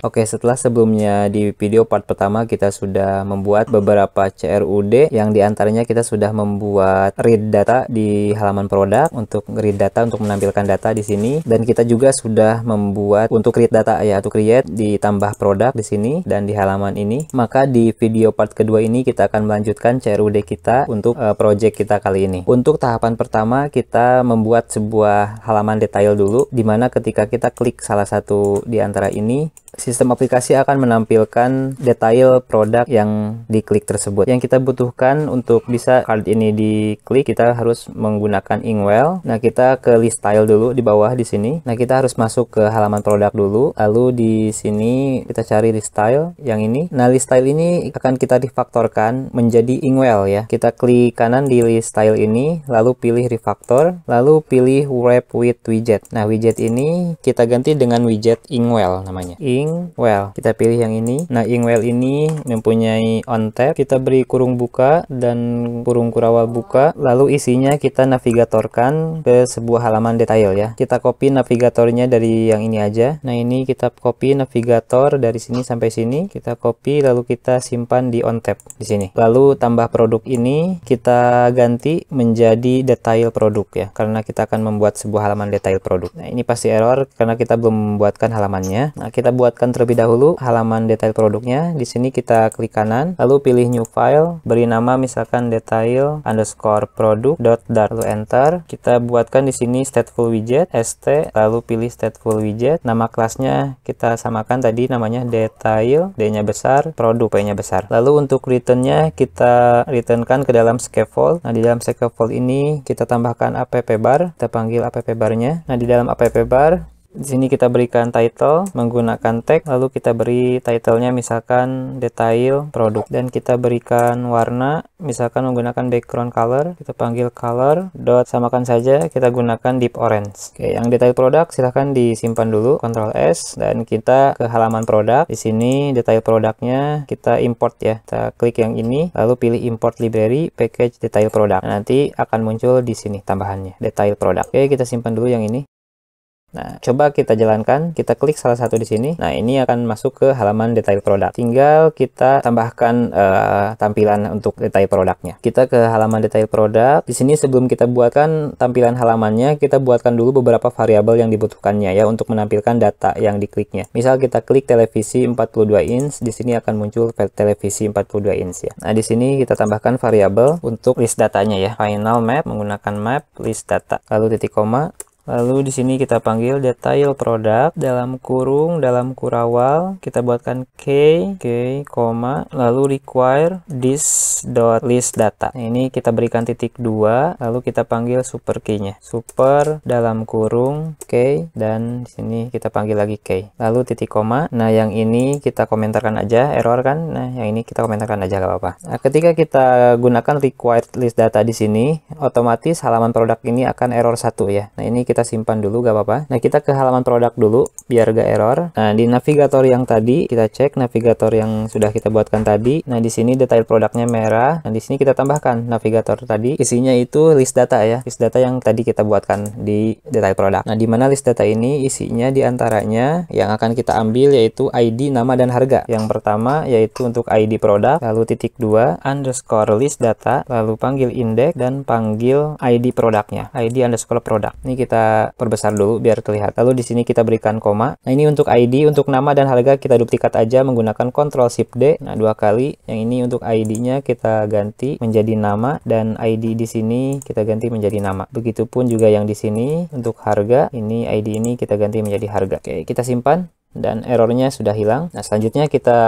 Oke, setelah sebelumnya di video part pertama kita sudah membuat beberapa CRUD, yang diantaranya kita sudah membuat read data di halaman produk untuk read data untuk menampilkan data di sini, dan kita juga sudah membuat untuk read data ya, untuk create ditambah produk di sini dan di halaman ini. Maka di video part kedua ini kita akan melanjutkan CRUD kita untuk project kita kali ini. Untuk tahapan pertama kita membuat sebuah halaman detail dulu, dimana ketika kita klik salah satu di antara ini, sistem aplikasi akan menampilkan detail produk yang diklik tersebut. Yang kita butuhkan untuk bisa card ini diklik, kita harus menggunakan Inkwell. Nah, kita ke list style dulu di bawah di sini. Nah, kita harus masuk ke halaman produk dulu. Lalu di sini kita cari list style yang ini. Nah, list style ini akan kita refaktorkan menjadi Inkwell ya. Kita klik kanan di list style ini, lalu pilih refactor, lalu pilih wrap with widget. Nah, widget ini kita ganti dengan widget Inkwell namanya. Inkwell. Kita pilih yang ini. Nah, Inkwell ini mempunyai on tab. Kita beri kurung buka dan kurung kurawal buka. Lalu isinya kita navigatorkan ke sebuah halaman detail ya. Kita copy navigatornya dari yang ini aja. Nah, ini kita copy navigator dari sini sampai sini. Kita copy lalu kita simpan di on tab di sini. Lalu tambah produk ini kita ganti menjadi detail produk ya. Karena kita akan membuat sebuah halaman detail produk. Nah, ini pasti error karena kita belum membuatkan halamannya. Nah, kita buatkan terlebih dahulu halaman detail produknya. Di sini kita klik kanan, lalu pilih new file, beri nama misalkan detail underscore product dot dart, lalu enter. Kita buatkan di sini stateful widget st, lalu pilih stateful widget. Nama kelasnya kita samakan tadi, namanya detail, d-nya besar, produk, p-nya besar. Lalu untuk returnnya kita returnkan ke dalam scaffold. Nah, di dalam scaffold ini kita tambahkan app bar, kita panggil app barnya. Nah, di dalam app bar di sini kita berikan title menggunakan tag, lalu kita beri titlenya misalkan detail produk, dan kita berikan warna misalkan menggunakan background color, kita panggil color dot, samakan saja kita gunakan deep orange. Oke, yang detail produk silahkan disimpan dulu, Ctrl S, dan kita ke halaman produk. Di sini detail produknya kita import ya, kita klik yang ini lalu pilih import library package detail produk. Nah, nanti akan muncul di sini tambahannya detail produk. Oke, kita simpan dulu yang ini. Nah, coba kita jalankan, kita klik salah satu di sini. Nah, ini akan masuk ke halaman detail produk. Tinggal kita tambahkan tampilan untuk detail produknya. Kita ke halaman detail produk. Di sini sebelum kita buatkan tampilan halamannya, kita buatkan dulu beberapa variabel yang dibutuhkannya ya untuk menampilkan data yang dikliknya. Misal kita klik televisi 42 inch, di sini akan muncul televisi 42 inch ya. Nah, di sini kita tambahkan variabel untuk list datanya ya. Final map menggunakan map list data. Lalu titik koma. Lalu di sini kita panggil detail produk dalam kurung dalam kurawal, kita buatkan koma, lalu require this dot list data. Nah, ini kita berikan titik 2, lalu kita panggil super key-nya, super dalam kurung key, dan di sini kita panggil lagi key, lalu titik koma. Nah, yang ini kita komentarkan aja, error kan? Nah, yang ini kita komentarkan aja, gak apa-apa. Nah, ketika kita gunakan required list data di sini, otomatis halaman produk ini akan error 1 ya. Nah, ini kita simpan dulu, gak apa-apa. Nah, kita ke halaman produk dulu biar gak error. Nah, di navigator yang tadi kita cek navigator yang sudah kita buatkan tadi. Nah, di sini detail produknya merah. Nah, di sini kita tambahkan navigator tadi, isinya itu list data ya, list data yang tadi kita buatkan di detail produk. Nah, di mana list data ini isinya diantaranya yang akan kita ambil yaitu ID, nama, dan harga. Yang pertama yaitu untuk ID produk, lalu titik 2 underscore list data, lalu panggil index dan panggil ID produknya, ID underscore produk. Ini kita perbesar dulu biar terlihat. Lalu di sini kita berikan koma. Nah, ini untuk ID, untuk nama dan harga kita duplikat aja menggunakan Ctrl Shift D. Nah, 2 kali. Yang ini untuk ID-nya kita ganti menjadi nama, dan ID di sini kita ganti menjadi nama. Begitupun juga yang di sini untuk harga, ini ID ini kita ganti menjadi harga. Oke, kita simpan. Dan errornya sudah hilang. Nah, selanjutnya kita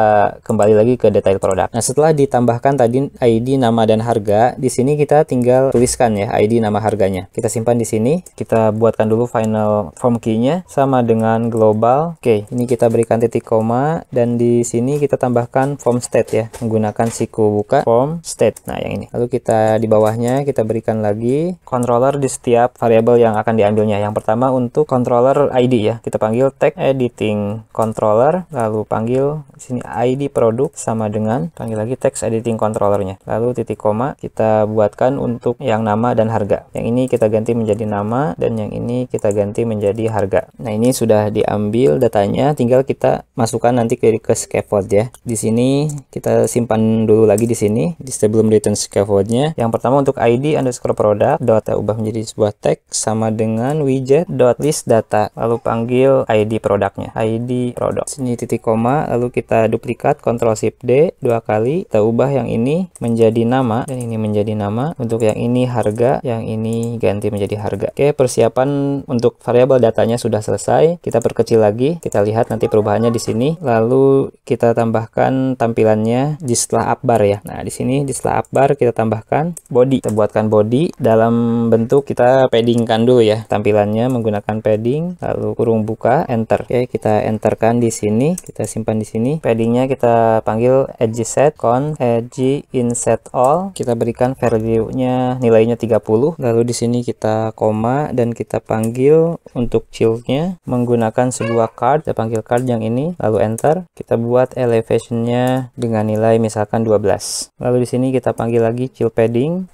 kembali lagi ke detail produk. Nah, setelah ditambahkan tadi ID, nama, dan harga, di sini kita tinggal tuliskan ya ID, nama, harganya. Kita simpan di sini. Kita buatkan dulu final form key-nya sama dengan global. Oke, ini kita berikan titik koma, dan di sini kita tambahkan form state ya, menggunakan siku buka form state. Nah, yang ini. Lalu kita di bawahnya kita berikan lagi controller di setiap variabel yang akan diambilnya. Yang pertama untuk controller ID ya, kita panggil tag editing editing controller, lalu panggil sini ID produk sama dengan panggil lagi text editing controllernya, lalu titik koma kita buatkan untuk yang nama dan harga. Yang ini kita ganti menjadi nama dan yang ini kita ganti menjadi harga. Nah, ini sudah diambil datanya, tinggal kita masukkan nanti ke scaffold ya. Di sini kita simpan dulu lagi di sini di sebelum return scaffoldnya. Yang pertama untuk ID underscore product dot ubah menjadi sebuah teks sama dengan widget dot list data, lalu panggil ID produknya, ID product. Sini titik koma, lalu kita duplikat Ctrl Shift D 2 kali, kita ubah yang ini menjadi nama dan ini menjadi nama. Untuk yang ini harga, yang ini ganti menjadi harga. Oke, persiapan untuk variabel datanya sudah selesai. Kita perkecil lagi, kita lihat nanti perubahannya di sini. Lalu kita tambahkan tampilannya di setelah upbar ya. Nah, di sini di setelah upbar kita tambahkan body. Kita buatkan body dalam bentuk kita paddingkan dulu ya tampilannya menggunakan padding, lalu kurung buka, enter. Oke, kita enterkan di sini, kita simpan di sini. Paddingnya kita panggil edge set const edge inset all. Kita berikan value-nya nilainya 30. Lalu di sini kita koma dan kita panggil untuk child-nya menggunakan sebuah card. Kita panggil card yang ini, lalu enter. Kita buat elevation-nya dengan nilai misalkan 12. Lalu di sini kita panggil lagi child padding,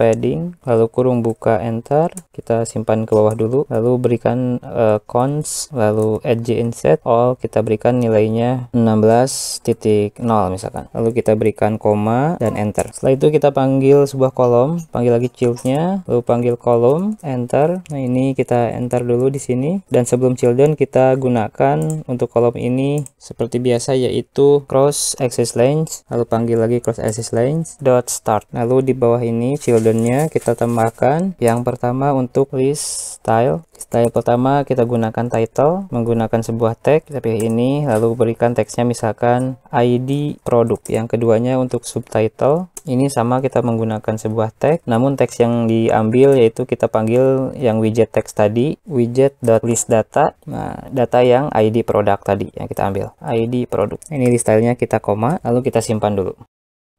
lalu kurung buka, enter. Kita simpan ke bawah dulu, lalu berikan const, lalu edge inset all, kita berikan nilainya 16.0 misalkan. Lalu kita berikan koma dan enter. Setelah itu kita panggil sebuah kolom, panggil lagi child-nya, lalu panggil kolom, enter. Nah, ini kita enter dulu di sini. Dan sebelum children kita gunakan untuk kolom ini seperti biasa, yaitu cross access length, lalu panggil lagi cross access length dot start. Lalu di bawah ini children-nya kita tambahkan yang pertama untuk list style. Style pertama kita gunakan title menggunakan sebuah tag, kita pilih ini, lalu berikan teksnya misalkan ID produk. Yang keduanya untuk subtitle, ini sama kita menggunakan sebuah tag, namun teks yang diambil yaitu kita panggil yang widget text tadi, widget.list data. Nah, data yang ID produk tadi yang kita ambil, ID produk. Ini di stylenya kita koma, lalu kita simpan dulu.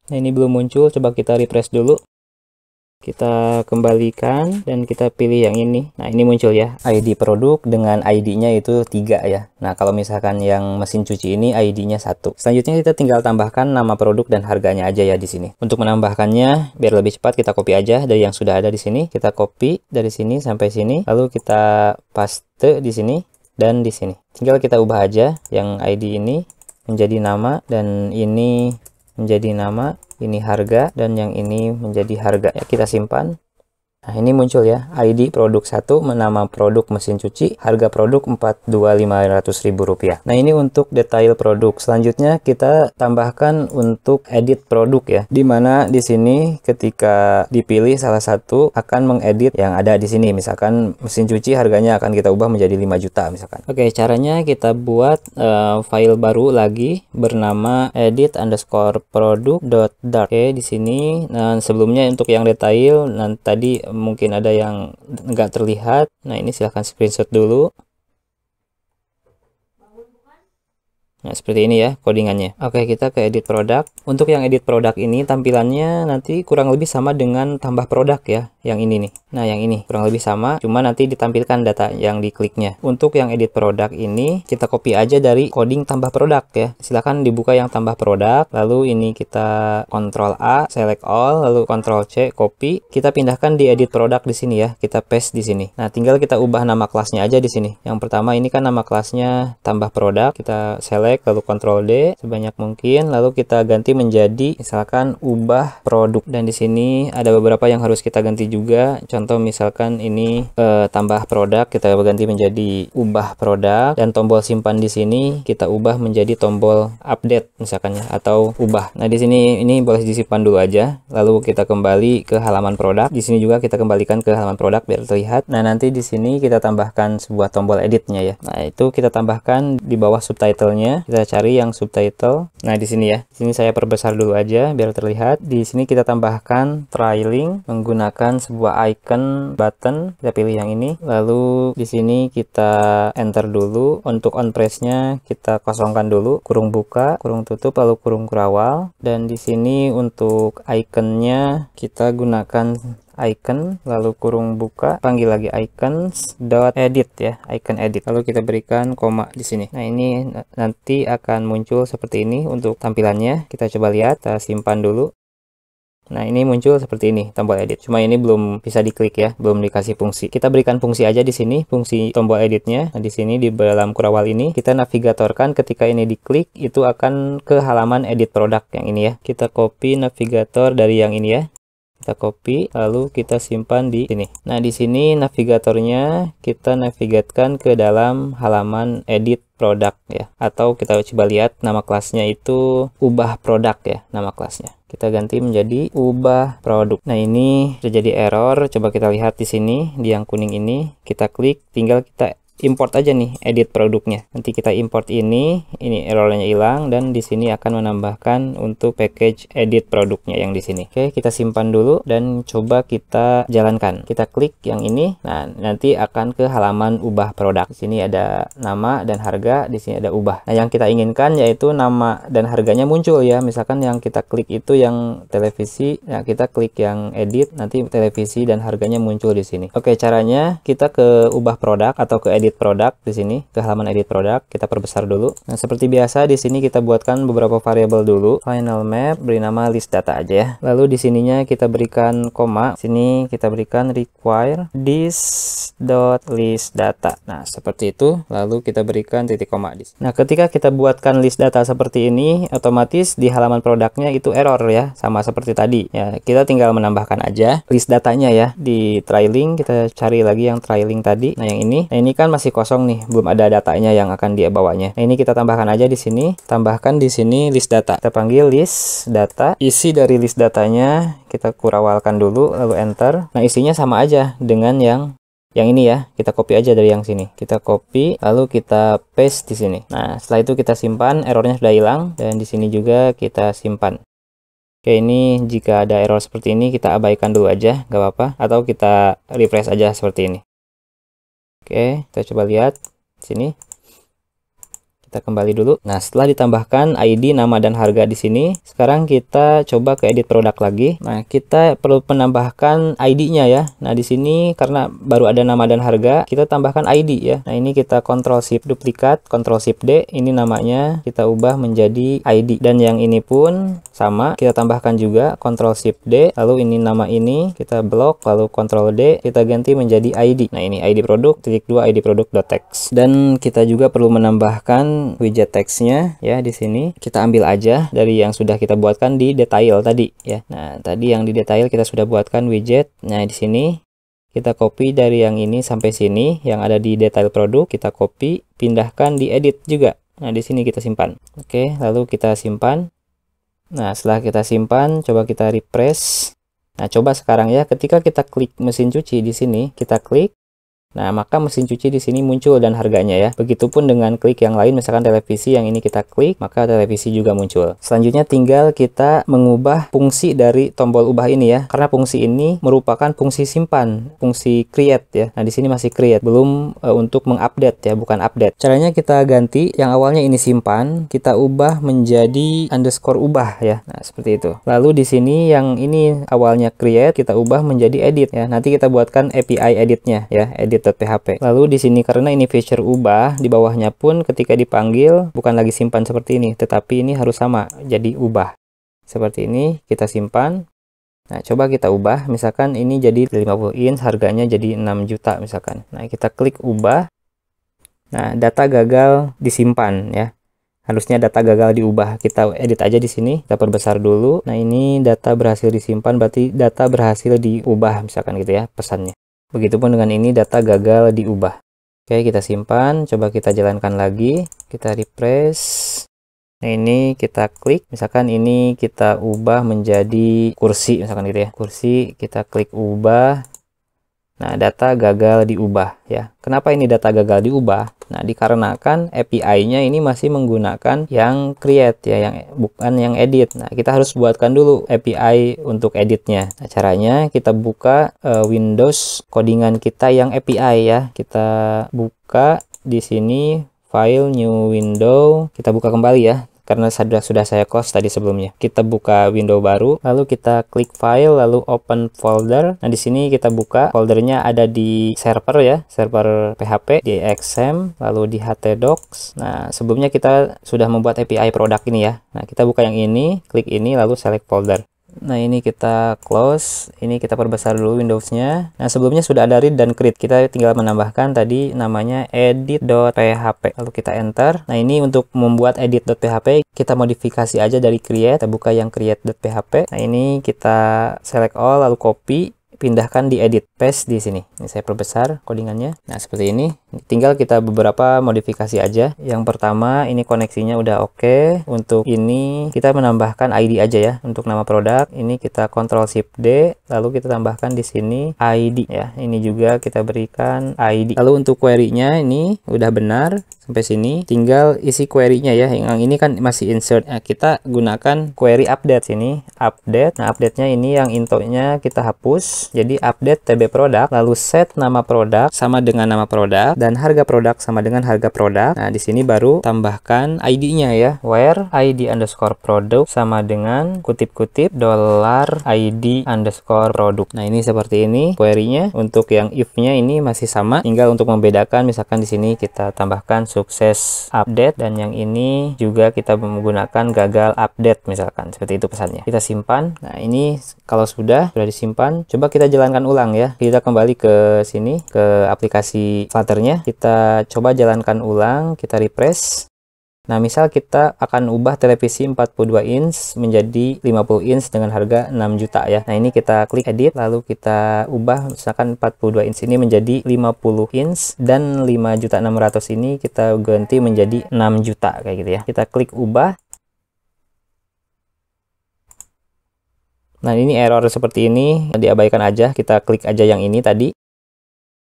Nah, ini belum muncul, coba kita refresh dulu. Kita kembalikan dan kita pilih yang ini. Nah, ini muncul ya, ID produk dengan ID-nya itu 3 ya. Nah, kalau misalkan yang mesin cuci ini ID-nya 1. Selanjutnya kita tinggal tambahkan nama produk dan harganya aja ya di sini. Untuk menambahkannya biar lebih cepat kita copy aja dari yang sudah ada di sini. Kita copy dari sini sampai sini, lalu kita paste di sini dan di sini. Tinggal kita ubah aja yang ID ini menjadi nama dan ini menjadi nama, ini harga, dan yang ini menjadi harga. Ya, kita simpan. Nah, ini muncul ya, ID produk 1, nama produk mesin cuci, harga produk Rp42.500.000. Nah, ini untuk detail produk. Selanjutnya kita tambahkan untuk edit produk ya. Dimana di sini ketika dipilih salah satu akan mengedit yang ada di sini. Misalkan mesin cuci harganya akan kita ubah menjadi 5 juta misalkan. Oke, caranya kita buat file baru lagi bernama edit_product.dart. Oke, di sini. Nah, sebelumnya untuk yang detail, nah tadi mungkin ada yang nggak terlihat. Nah, ini silahkan screenshot dulu. Nah, seperti ini ya codingannya. Oke, kita ke edit product. Untuk yang edit product ini tampilannya nanti kurang lebih sama dengan tambah produk ya, yang ini nih. Nah, yang ini kurang lebih sama, cuma nanti ditampilkan data yang dikliknya. Untuk yang edit product ini kita copy aja dari coding tambah produk ya. Silahkan dibuka yang tambah produk, lalu ini kita Ctrl A, select all, lalu Ctrl C, copy. Kita pindahkan di edit product di sini ya. Kita paste di sini. Nah, tinggal kita ubah nama kelasnya aja di sini. Yang pertama ini kan nama kelasnya tambah produk. Kita select lalu Ctrl D sebanyak mungkin, lalu kita ganti menjadi misalkan ubah produk. Dan di sini ada beberapa yang harus kita ganti juga. Contoh misalkan ini tambah produk, kita ganti menjadi ubah produk, dan tombol simpan di sini kita ubah menjadi tombol update misalkan ya, atau ubah. Nah, di sini ini boleh disimpan dulu aja. Lalu kita kembali ke halaman produk. Di sini juga kita kembalikan ke halaman produk biar terlihat. Nah, nanti di sini kita tambahkan sebuah tombol editnya ya. Nah, itu kita tambahkan di bawah subtitlenya. Kita cari yang subtitle. Nah, di sini ya. Di sini saya perbesar dulu aja biar terlihat. Di sini kita tambahkan trailing menggunakan sebuah icon button. Kita pilih yang ini. Lalu di sini kita enter dulu. Untuk on press-nya kita kosongkan dulu. Kurung buka, kurung tutup, lalu kurung kurawal. Dan di sini untuk iconnya kita gunakan icon, lalu kurung buka, panggil lagi icons.edit ya, icon edit. Lalu kita berikan koma di sini. Nah, ini nanti akan muncul seperti ini untuk tampilannya. Kita coba lihat, kita simpan dulu. Nah, ini muncul seperti ini tombol edit. Cuma ini belum bisa diklik ya, belum dikasih fungsi. Kita berikan fungsi aja di sini, fungsi tombol editnya. Nah, di sini di dalam kurawal ini kita navigatorkan, ketika ini diklik itu akan ke halaman edit produk yang ini ya. Kita copy navigator dari yang ini ya. Kita copy, lalu kita simpan di sini. Nah, di sini navigatornya kita navigatkan ke dalam halaman edit produk ya. Atau kita coba lihat nama kelasnya itu ubah produk ya, nama kelasnya. Kita ganti menjadi ubah produk. Nah, ini terjadi error. Coba kita lihat di sini, di yang kuning ini. Kita klik, tinggal kita import aja nih edit produknya. Nanti kita import ini errornya hilang, dan di sini akan menambahkan untuk package edit produknya yang di sini. Oke, kita simpan dulu dan coba kita jalankan. Kita klik yang ini. Nah, nanti akan ke halaman ubah produk. Di sini ada nama dan harga, di sini ada ubah. Nah, yang kita inginkan yaitu nama dan harganya muncul ya. Misalkan yang kita klik itu yang televisi, nah kita klik yang edit, nanti televisi dan harganya muncul di sini. Oke, caranya kita ke ubah produk atau ke edit produk di sini, ke halaman edit produk, kita perbesar dulu. Nah, seperti biasa di sini kita buatkan beberapa variabel dulu. Final map, beri nama list data aja ya. Lalu di sininya kita berikan koma. Sini kita berikan require this.list data. Nah, seperti itu. Lalu kita berikan titik koma di sini. Nah, ketika kita buatkan list data seperti ini, otomatis di halaman produknya itu error ya, sama seperti tadi. Ya, kita tinggal menambahkan aja list datanya ya. Di trailing kita cari lagi yang trailing tadi. Nah, yang ini. Nah, ini kan masih kosong nih, belum ada datanya yang akan dia bawanya. Nah, ini kita tambahkan aja di sini. Tambahkan di sini list data. Kita panggil list data. Isi dari list datanya kita kurawalkan dulu, lalu enter. Nah, isinya sama aja dengan yang ini ya. Kita copy aja dari yang sini. Kita copy, lalu kita paste di sini. Nah, setelah itu kita simpan, errornya sudah hilang, dan di sini juga kita simpan. Oke, ini jika ada error seperti ini kita abaikan dulu aja, nggak apa-apa. Atau kita refresh aja seperti ini. Oke, kita coba lihat sini. Kita kembali dulu. Nah, setelah ditambahkan ID, nama, dan harga di sini, sekarang kita coba ke edit produk lagi. Nah, kita perlu menambahkan ID-nya ya. Nah, di sini karena baru ada nama dan harga, kita tambahkan ID ya. Nah, ini kita Ctrl Shift duplikat, Ctrl Shift D, ini namanya kita ubah menjadi ID. Dan yang ini pun sama, kita tambahkan juga Ctrl Shift D, lalu ini nama ini kita blok, lalu Ctrl D, kita ganti menjadi ID. Nah, ini ID produk, titik 2 ID produk.text. Dan kita juga perlu menambahkan widget teksnya ya. Di sini kita ambil aja dari yang sudah kita buatkan di detail tadi ya. Nah, tadi yang di detail kita sudah buatkan widget. Nah, di sini kita copy dari yang ini sampai sini, yang ada di detail produk kita copy, pindahkan di edit juga. Nah, di sini kita simpan. Oke, lalu kita simpan. Nah, setelah kita simpan, coba kita refresh. Nah, coba sekarang ya, ketika kita klik mesin cuci di sini, kita klik. Nah, maka mesin cuci di sini muncul dan harganya ya. Begitupun dengan klik yang lain, misalkan televisi yang ini kita klik, maka televisi juga muncul. Selanjutnya tinggal kita mengubah fungsi dari tombol ubah ini ya. Karena fungsi ini merupakan fungsi simpan, fungsi create ya. Nah, di sini masih create, belum untuk mengupdate ya, bukan update. Caranya kita ganti, yang awalnya ini simpan, kita ubah menjadi underscore ubah ya. Nah, seperti itu. Lalu di sini yang ini awalnya create, kita ubah menjadi edit ya. Nanti kita buatkan API editnya ya, edit.php. Lalu di sini karena ini feature ubah, di bawahnya pun ketika dipanggil bukan lagi simpan seperti ini, tetapi ini harus sama jadi ubah. Seperti ini kita simpan. Nah, coba kita ubah, misalkan ini jadi 50 inch, harganya jadi 6 juta misalkan. Nah, kita klik ubah. Nah, data gagal disimpan ya. Harusnya data gagal diubah. Kita edit aja di sini, kita perbesar dulu. Nah, ini data berhasil disimpan, berarti data berhasil diubah misalkan gitu ya pesannya. Begitupun dengan ini, data gagal diubah. Oke, kita simpan, coba kita jalankan lagi, kita refresh. Nah, ini kita klik, misalkan ini kita ubah menjadi kursi, misalkan gitu ya. Kursi, kita klik ubah. Nah, data gagal diubah ya. Kenapa ini data gagal diubah? Nah, dikarenakan API-nya ini masih menggunakan yang create ya, yang bukan yang edit. Nah, kita harus buatkan dulu API untuk editnya. Nah, caranya kita buka Windows codingan kita yang API ya. Kita buka di sini file new window, kita buka kembali ya. karena sudah saya close tadi sebelumnya. Kita buka window baru, lalu kita klik file, lalu open folder. Nah, di sini kita buka foldernya ada di server ya, server PHP, di XAMPP, lalu di htdocs. Nah, sebelumnya kita sudah membuat API produk ini ya. Nah, kita buka yang ini, klik ini, lalu select folder. Nah, ini kita close, ini kita perbesar dulu Windows-nya. Nah, sebelumnya sudah ada read dan create. Kita tinggal menambahkan tadi namanya edit.php. Lalu kita enter. Nah, ini untuk membuat edit.php, kita modifikasi aja dari create. Kita buka yang create.php. Nah, ini kita select all, lalu copy, pindahkan di edit, paste di sini. Ini saya perbesar codingannya. Nah, seperti ini. Tinggal kita beberapa modifikasi aja. Yang pertama, ini koneksinya udah oke. Untuk ini kita menambahkan ID aja ya. Untuk nama produk, ini kita Ctrl Shift D, lalu kita tambahkan di sini ID ya. Ini juga kita berikan ID. Lalu untuk query-nya ini udah benar sampai sini. Tinggal isi query-nya ya. Yang ini kan masih insert. Nah, kita gunakan query update sini, update. Nah, update-nya ini yang into-nya kita hapus. Jadi update TB produk, lalu set nama produk sama dengan nama produk dan harga produk sama dengan harga produk. Nah, di sini baru tambahkan ID-nya ya, where ID_product sama dengan kutip-kutip $ID_product. Nah, ini seperti ini query-nya. Untuk yang if-nya ini masih sama, tinggal untuk membedakan misalkan di sini kita tambahkan sukses update dan yang ini juga kita menggunakan gagal update misalkan. Seperti itu pesannya. Kita simpan. Nah, ini kalau sudah disimpan, coba kita jalankan ulang ya. Kita kembali ke sini, ke aplikasi Flutter-nya. Kita coba jalankan ulang, kita refresh. Nah, misal kita akan ubah televisi 42 inch menjadi 50 inch dengan harga 6 juta ya. Nah, ini kita klik edit, lalu kita ubah misalkan 42 inch ini menjadi 50 inch dan 5.600.000 ini kita ganti menjadi 6 juta kayak gitu ya. Kita klik ubah. Nah, ini error seperti ini, diabaikan aja, kita klik aja yang ini tadi.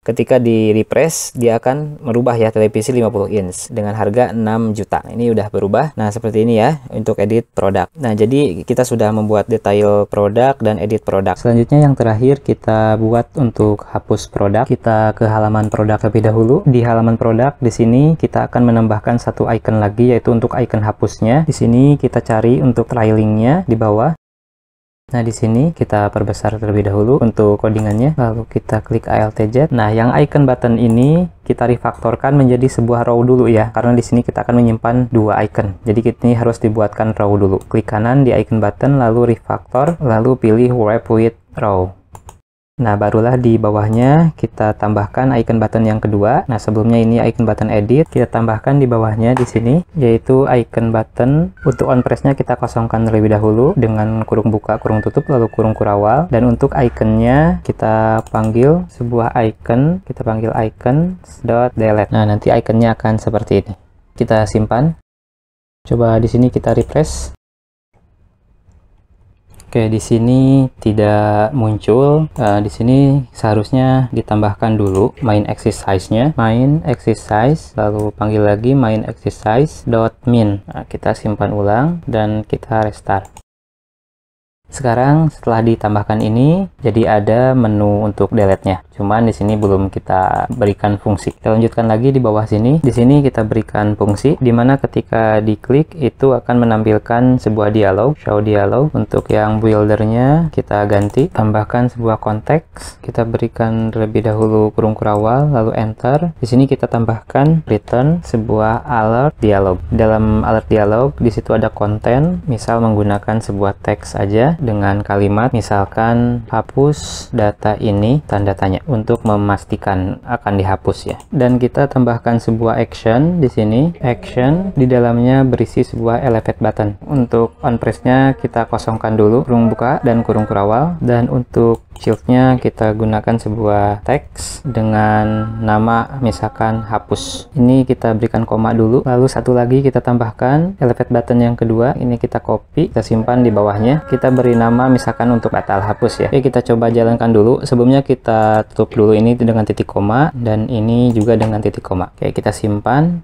Ketika di refresh, dia akan merubah ya televisi 50 inch dengan harga 6 juta. Nah, ini udah berubah. Nah, seperti ini ya untuk edit produk. Nah, jadi kita sudah membuat detail produk dan edit produk. Selanjutnya yang terakhir kita buat untuk hapus produk. Kita ke halaman produk terlebih dahulu. Di halaman produk di sini kita akan menambahkan satu icon lagi, yaitu untuk icon hapusnya. Di sini kita cari untuk trailingnya di bawah. Nah, di sini kita perbesar terlebih dahulu untuk codingannya, lalu kita klik Alt Z. Nah, yang icon button ini kita refaktorkan menjadi sebuah row dulu ya, karena di sini kita akan menyimpan dua icon. Jadi ini harus dibuatkan row dulu. Klik kanan di icon button, lalu refaktor, lalu pilih wrap with row. Nah, barulah di bawahnya kita tambahkan icon button yang kedua. Nah, sebelumnya ini icon button edit, kita tambahkan di bawahnya di sini, yaitu icon button. Untuk on press-nya kita kosongkan terlebih dahulu dengan kurung buka, kurung tutup, lalu kurung kurawal. Dan untuk iconnya kita panggil sebuah icon, kita panggil icons.delete. Nah, nanti iconnya akan seperti ini. Kita simpan. Coba di sini kita refresh. Oke, di sini tidak muncul. Di sini seharusnya ditambahkan dulu main exercise-nya, main exercise, lalu panggil lagi main exercise.min. Nah, kita simpan ulang dan kita restart. Sekarang setelah ditambahkan ini, jadi ada menu untuk delete-nya. Cuman di sini belum kita berikan fungsi. Kita lanjutkan lagi di bawah sini. Di sini kita berikan fungsi, di mana ketika diklik itu akan menampilkan sebuah dialog, show dialog. Untuk yang buildernya kita ganti, tambahkan sebuah konteks. Kita berikan terlebih dahulu kurung kurawal, lalu enter. Di sini kita tambahkan return sebuah alert dialog. Dalam alert dialog di situ ada konten, misal menggunakan sebuah teks aja dengan kalimat misalkan hapus data ini tanda tanya untuk memastikan akan dihapus ya. Dan kita tambahkan sebuah action di sini. Action di dalamnya berisi sebuah elevate button. Untuk on press-nya kita kosongkan dulu kurung buka dan kurung kurawal, dan untuk shieldnya kita gunakan sebuah teks dengan nama misalkan hapus. Ini kita berikan koma dulu, lalu satu lagi kita tambahkan elevate button yang kedua. Ini kita copy, kita simpan di bawahnya. Kita beri nama misalkan untuk batal hapus ya. Oke, kita coba jalankan dulu. Sebelumnya kita tutup dulu ini dengan titik koma dan ini juga dengan titik koma. Oke, kita simpan.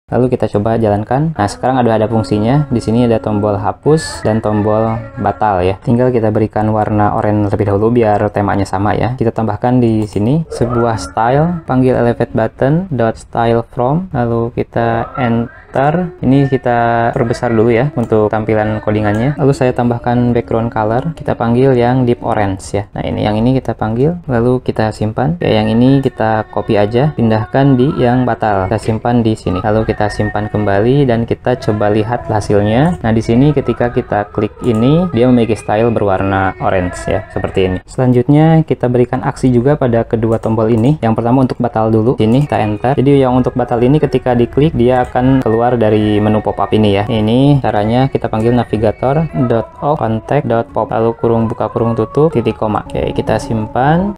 Lalu kita coba jalankan. Nah, sekarang ada fungsinya. Di sini ada tombol hapus dan tombol batal ya. Tinggal kita berikan warna oranye terlebih dahulu biar temanya sama ya. Kita tambahkan di sini sebuah style, panggil elevate button dot style from, lalu kita enter. Ini kita perbesar dulu ya untuk tampilan codingannya. Lalu saya tambahkan background color, kita panggil yang deep orange ya. Nah, yang ini kita panggil, lalu kita simpan. Yang ini kita copy aja, pindahkan di yang batal. Kita simpan di sini. Lalu kita simpan kembali dan kita coba lihat hasilnya. Nah, di sini ketika kita klik ini, dia memiliki style berwarna orange ya, seperti ini. Selanjutnya kita berikan aksi juga pada kedua tombol ini. Yang pertama untuk batal dulu. Sini kita enter. Jadi yang untuk batal ini ketika diklik dia akan keluar dari menu pop-up ini ya. Ini caranya kita panggil navigator.off contact.pop, lalu kurung buka kurung tutup titik koma. Oke, kita simpan.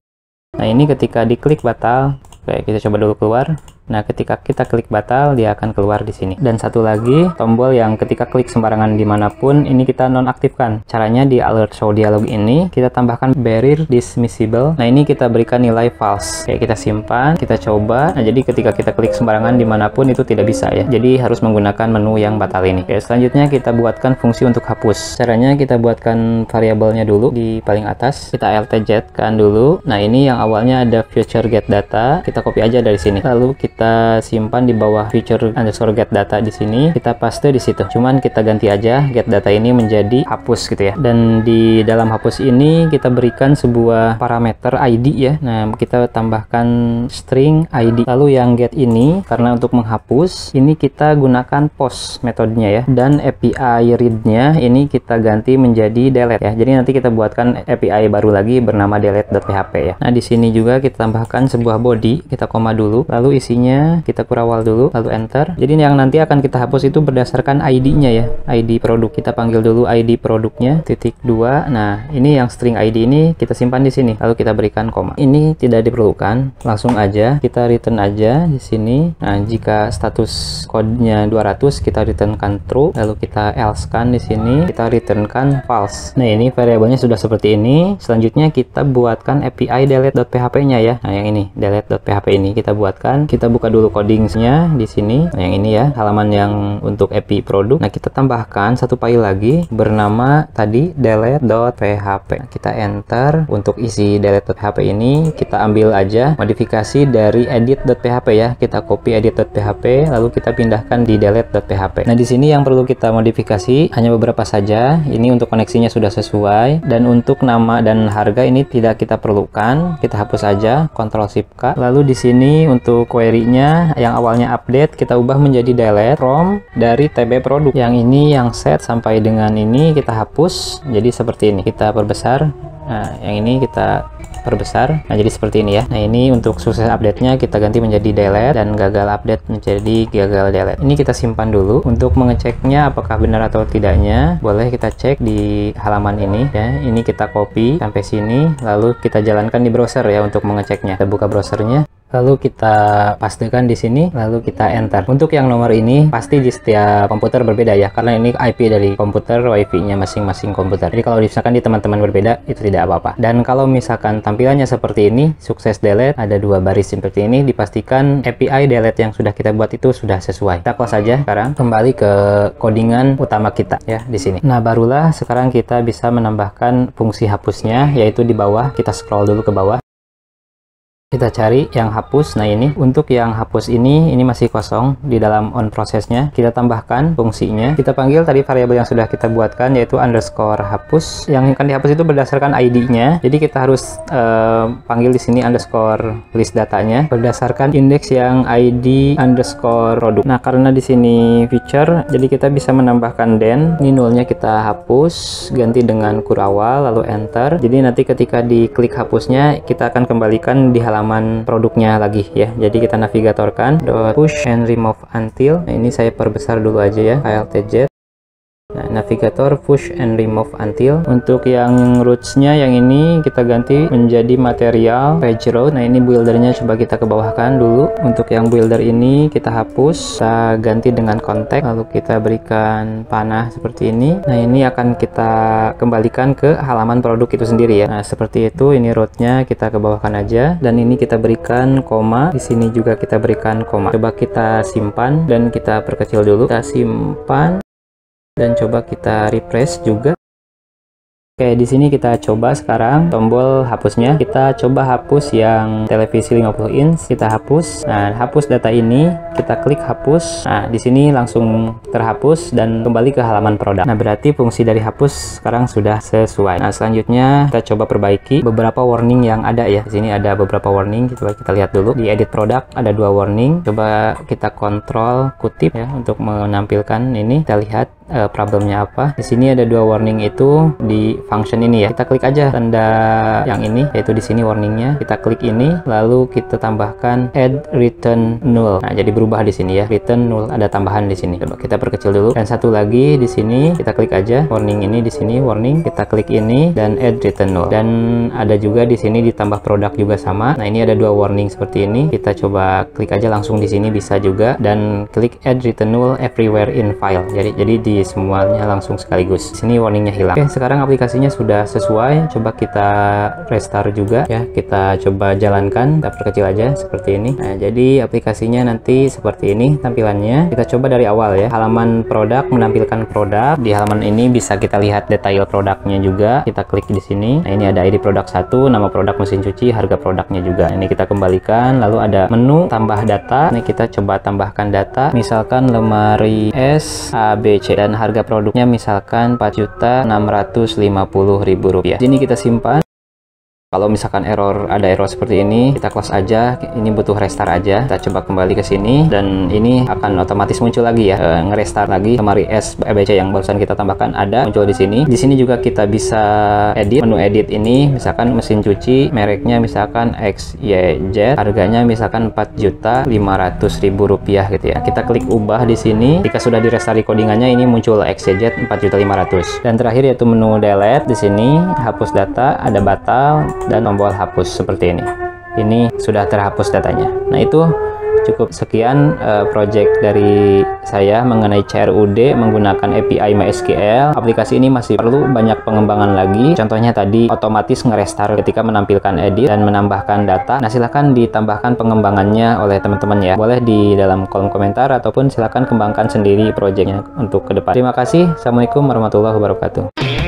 Nah, ini ketika diklik batal. Oke, kita coba dulu keluar. Nah, ketika kita klik batal, dia akan keluar di sini. Dan satu lagi, tombol yang ketika klik sembarangan dimanapun, ini kita nonaktifkan. Caranya di alert show dialog ini, kita tambahkan barrier dismissible. Nah, ini kita berikan nilai false. Oke, kita simpan, kita coba. Nah, jadi ketika kita klik sembarangan dimanapun, itu tidak bisa ya. Jadi harus menggunakan menu yang batal ini. Oke, selanjutnya kita buatkan fungsi untuk hapus. Caranya kita buatkan variabelnya dulu di paling atas. Kita LTZ kan dulu. Nah, ini yang awalnya ada future get data. Kita copy aja dari sini. Lalu kita simpan di bawah future underscore get data di sini, kita paste di situ. Cuman kita ganti aja get data ini menjadi hapus gitu ya. Dan di dalam hapus ini kita berikan sebuah parameter ID ya. Nah, kita tambahkan string ID. Lalu yang get ini karena untuk menghapus, ini kita gunakan post metodenya ya. Dan API read-nya ini kita ganti menjadi delete ya. Jadi nanti kita buatkan API baru lagi bernama delete.php ya. Nah, di sini juga kita tambahkan sebuah body, kita koma dulu. Lalu isinya kita kurawal dulu, lalu enter. Jadi yang nanti akan kita hapus itu berdasarkan ID-nya ya, ID produk. Kita panggil dulu ID produknya titik 2. Nah, ini yang string ID ini kita simpan di sini, lalu kita berikan koma. Ini tidak diperlukan, langsung aja kita return aja di sini. Nah, jika status kodenya 200, kita returnkan true, lalu kita else kan di sini, kita returnkan false. Nah, ini variabelnya sudah seperti ini. Selanjutnya kita buatkan API delete.php-nya ya. Nah, yang ini delete.php ini kita buatkan. Kita buka dulu codingnya di sini. Nah, yang ini ya, halaman yang untuk API produk. Nah, kita tambahkan satu file lagi bernama tadi delete.php. Nah, kita enter. Untuk isi delete.php ini kita ambil aja modifikasi dari edit.php ya. Kita copy edit.php lalu kita pindahkan di delete.php. Nah, di sini yang perlu kita modifikasi hanya beberapa saja. Ini untuk koneksinya sudah sesuai, dan untuk nama dan harga ini tidak kita perlukan. Kita hapus aja, Ctrl Shift K. Lalu di sini untuk query-nya yang awalnya update kita ubah menjadi delete from dari TB produk. Yang ini yang set sampai dengan ini kita hapus jadi seperti ini. Kita perbesar. Nah, yang ini kita perbesar. Nah, jadi seperti ini ya. Nah, ini untuk sukses update-nya kita ganti menjadi delete dan gagal update menjadi gagal delete. Ini kita simpan dulu. Untuk mengeceknya apakah benar atau tidaknya, boleh kita cek di halaman ini ya. Ini kita copy sampai sini lalu kita jalankan di browser ya untuk mengeceknya. Kita buka browsernya. Lalu kita pastikan di sini, lalu kita enter. Untuk yang nomor ini pasti di setiap komputer berbeda ya, karena ini IP dari komputer, WiFi-nya masing-masing komputer. Jadi kalau misalkan di teman-teman berbeda itu tidak apa-apa. Dan kalau misalkan tampilannya seperti ini, sukses delete, ada dua baris seperti ini, dipastikan API delete yang sudah kita buat itu sudah sesuai. Kita close saja sekarang, kembali ke codingan utama kita ya di sini. Nah, barulah sekarang kita bisa menambahkan fungsi hapusnya, yaitu di bawah. Kita scroll dulu ke bawah. Kita cari yang hapus. Nah, ini untuk yang hapus ini masih kosong di dalam on prosesnya. Kita tambahkan fungsinya. Kita panggil tadi variabel yang sudah kita buatkan yaitu underscore hapus. Yang akan dihapus itu berdasarkan ID-nya. Jadi kita harus panggil di sini underscore list datanya berdasarkan indeks yang ID underscore produk. Nah, karena di sini feature, jadi kita bisa menambahkan then. Ini nulnya kita hapus, ganti dengan kurawal lalu enter. Jadi nanti ketika diklik hapusnya kita akan kembalikan di halaman produknya lagi ya. Jadi kita navigatorkan push and remove until. Nah, ini saya perbesar dulu aja ya, ALTZ. Nah, navigator push and remove until. Untuk yang rootsnya yang ini kita ganti menjadi material page road. Nah, ini buildernya coba kita ke bawahkan dulu. Untuk yang builder ini kita hapus, kita ganti dengan kontak, lalu kita berikan panah seperti ini. Nah, ini akan kita kembalikan ke halaman produk itu sendiri ya. Nah, seperti itu. Ini roadnya kita ke bawahkan aja, dan ini kita berikan koma. Di sini juga kita berikan koma. Coba kita simpan dan kita perkecil dulu. Kita simpan dan coba kita refresh juga. Oke, di sini kita coba sekarang tombol hapusnya. Kita coba hapus yang televisi 50 inch, kita hapus. Nah, hapus data ini, kita klik hapus. Nah, di sini langsung terhapus dan kembali ke halaman produk. Nah, berarti fungsi dari hapus sekarang sudah sesuai. Nah, selanjutnya kita coba perbaiki beberapa warning yang ada ya. Di sini ada beberapa warning, coba kita lihat dulu. Di edit produk ada 2 warning. Coba kita kontrol kutip ya untuk menampilkan ini. Kita lihat problemnya apa. Di sini ada 2 warning itu di function ini ya. Kita klik aja tanda yang ini, yaitu di sini warningnya. Kita klik ini, lalu kita tambahkan add return null. Nah, jadi berubah di sini ya, return null, ada tambahan di sini. Coba kita perkecil dulu. Dan satu lagi di sini, kita klik aja warning ini, di sini warning, kita klik ini dan add return null. Dan ada juga di sini ditambah produk juga sama. Nah, ini ada 2 warning seperti ini. Kita coba klik aja langsung di sini, bisa juga, dan klik add return null everywhere in file. Jadi di semuanya langsung sekaligus. Di sini warningnya hilang. Oke, sekarang aplikasinya sudah sesuai. Coba kita restart juga ya. Kita coba jalankan, kita perkecil aja seperti ini. Nah, jadi aplikasinya nanti seperti ini tampilannya. Kita coba dari awal ya. Halaman produk menampilkan produk. Di halaman ini bisa kita lihat detail produknya juga. Kita klik di sini. Nah, ini ada ID produk 1, nama produk mesin cuci, harga produknya juga. Ini kita kembalikan. Lalu ada menu tambah data. Ini kita coba tambahkan data. Misalkan lemari S ABC dan harga produknya misalkan Rp4.650.000. Sini kita simpan. Kalau misalkan ada error seperti ini, kita close aja. Ini butuh restart aja. Kita coba kembali ke sini dan ini akan otomatis muncul lagi ya. Ngerestart lagi lemari S ABC yang barusan kita tambahkan ada muncul di sini. Di sini juga kita bisa edit, menu edit ini misalkan mesin cuci, mereknya misalkan XYZ, harganya misalkan Rp4.500.000 gitu ya. Kita klik ubah di sini. Jika sudah di restart recordingannya, ini muncul XYZ 4.500.000. Dan terakhir yaitu menu delete. Di sini hapus data, ada batal dan tombol hapus seperti ini. Ini sudah terhapus datanya. Nah, itu cukup. Sekian project dari saya mengenai CRUD menggunakan API MySQL. Aplikasi ini masih perlu banyak pengembangan lagi. Contohnya tadi otomatis ngerestart ketika menampilkan edit dan menambahkan data. Nah, silahkan ditambahkan pengembangannya oleh teman-teman ya. Boleh di dalam kolom komentar ataupun silahkan kembangkan sendiri projectnya untuk ke depan. Terima kasih. Assalamualaikum warahmatullahi wabarakatuh.